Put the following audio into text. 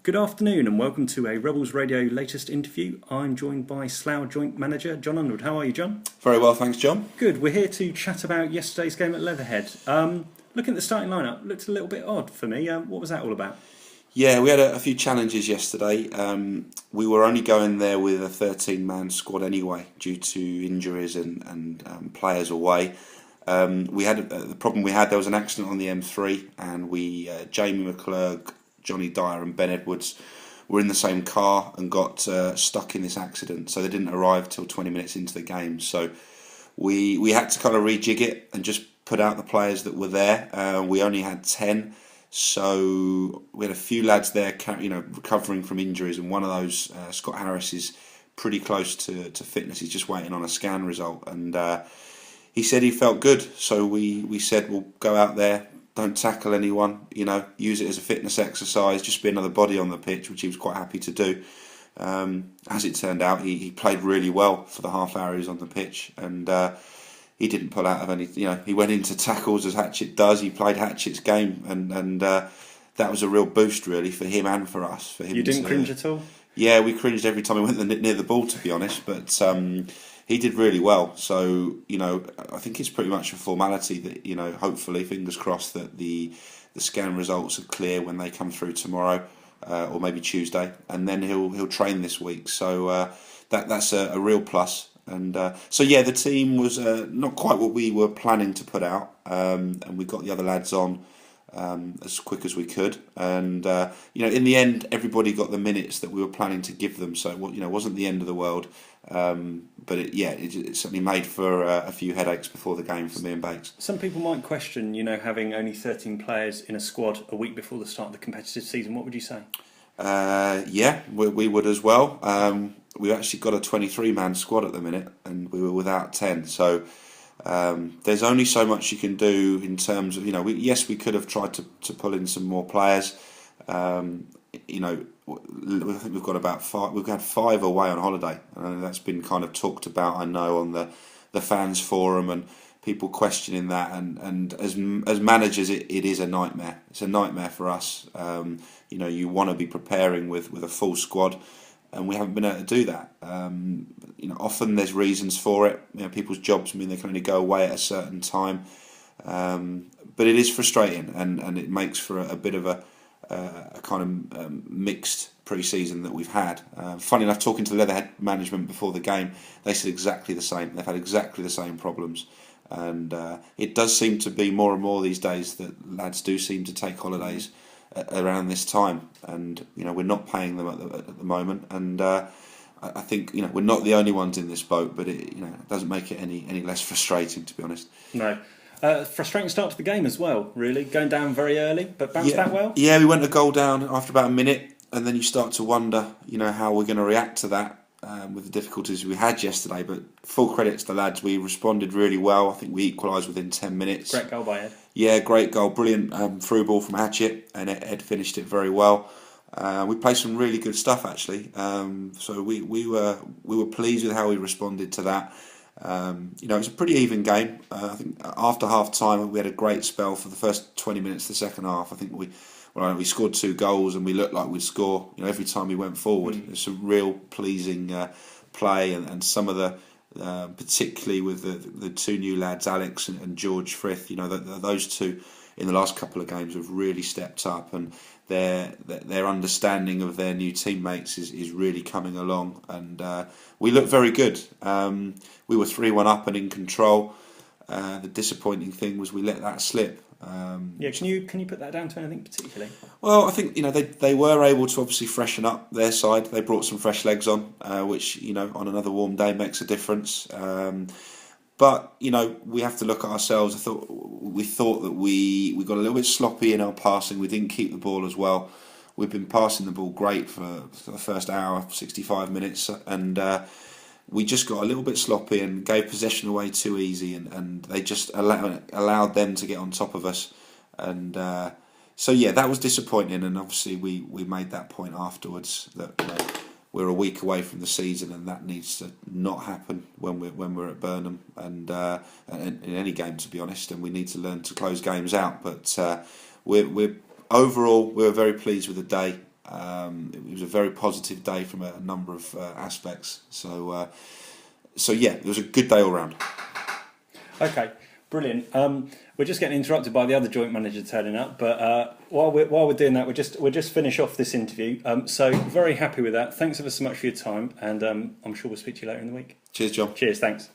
Good afternoon and welcome to a Rebels Radio latest interview. I'm joined by Slough Joint Manager John Underwood. How are you, John? Very well, thanks, John. Good. We're here to chat about yesterday's game at Leatherhead. Looking at the starting lineup, looked a little bit odd for me. What was that all about? Yeah, we had a few challenges yesterday. We were only going there with a 13-man squad anyway, due to injuries and players away. We had the problem we had. There was an accident on the M3, and Jamie McClurg, Johnny Dyer, and Ben Edwards were in the same car and got stuck in this accident. So they didn't arrive till 20 minutes into the game. So we had to kind of rejig it and just put out the players that were there. We only had 10. So we had a few lads there, recovering from injuries, and one of those, Scott Harris, is pretty close to fitness. He's just waiting on a scan result, and he said he felt good. So we said we'll go out there, don't tackle anyone, use it as a fitness exercise, just be another body on the pitch, which he was quite happy to do. As it turned out, he played really well for the half hour he was on the pitch, and he didn't pull out of any. He went into tackles as Hatchett does. He played Hatchett's game, and that was a real boost, really, for him and for us. For him, you didn't cringe at all? Yeah, we cringed every time he went near the ball, to be honest. But he did really well. So I think it's pretty much a formality that hopefully, fingers crossed, that the scan results are clear when they come through tomorrow or maybe Tuesday, and then he'll train this week. So that's a real plus. And the team was not quite what we were planning to put out, and we got the other lads on as quick as we could. And in the end, everybody got the minutes that we were planning to give them. So it wasn't the end of the world, but it certainly made for a few headaches before the game for me and Bakes. Some people might question, having only 13 players in a squad a week before the start of the competitive season. What would you say? We would as well. We've actually got a 23-man squad at the minute, and we were without 10. So there's only so much you can do in terms of, we could have tried to pull in some more players. I think we've got about 5. We've had 5 away on holiday, and that's been kind of talked about, I know, on the fans forum, and people questioning that. And as managers, it is a nightmare. It's a nightmare for us. You want to be preparing with a full squad, and we haven't been able to do that. Often there's reasons for it. People's jobs mean they can only go away at a certain time. But it is frustrating, and it makes for a bit of a kind of mixed pre-season that we've had. Funny enough, talking to the Leatherhead management before the game, they said exactly the same. They've had exactly the same problems. And it does seem to be more and more these days that lads do seem to take holidays around this time, and we're not paying them at the moment, and I think we're not the only ones in this boat, but it doesn't make it any less frustrating, to be honest. No. Frustrating start to the game as well, really, going down very early, but bounced back well. Yeah, we went a goal down after about a minute, and then you start to wonder how we're going to react to that with the difficulties we had yesterday. But full credit to the lads, we responded really well. I think we equalised within 10 minutes. Great goal by Ed. Yeah, great goal, brilliant through ball from Hatchett, and Ed finished it very well. We played some really good stuff, actually. So we were pleased with how we responded to that. It's a pretty even game. I think after half time we had a great spell for the first 20 minutes of the second half. I think we scored 2 goals, and we looked like we'd score every time we went forward. There's some real pleasing play, and some of the particularly with the 2 new lads, Alex and George Frith. Those 2 in the last couple of games have really stepped up, and their understanding of their new teammates is really coming along, and we look very good. We were 3-1 up and in control. The disappointing thing was we let that slip. Can you put that down to anything particularly? Well, I think they were able to obviously freshen up their side. They brought some fresh legs on, which on another warm day makes a difference. But we have to look at ourselves. We thought that we got a little bit sloppy in our passing. We didn't keep the ball as well. We've been passing the ball great for the first hour, 65 minutes, and we just got a little bit sloppy and gave possession away too easy, and they just allowed them to get on top of us. And that was disappointing. And obviously we made that point afterwards that we're a week away from the season, and that needs to not happen when we're at Burnham and in any game, to be honest. And we need to learn to close games out. But we're overall very pleased with the day. It was a very positive day from a number of aspects. So yeah, it was a good day all round. Okay, brilliant. We're just getting interrupted by the other joint manager turning up, but while we're doing that, we'll just finish off this interview. So very happy with that. Thanks ever so much for your time, and I'm sure we'll speak to you later in the week. Cheers, John. Cheers, thanks.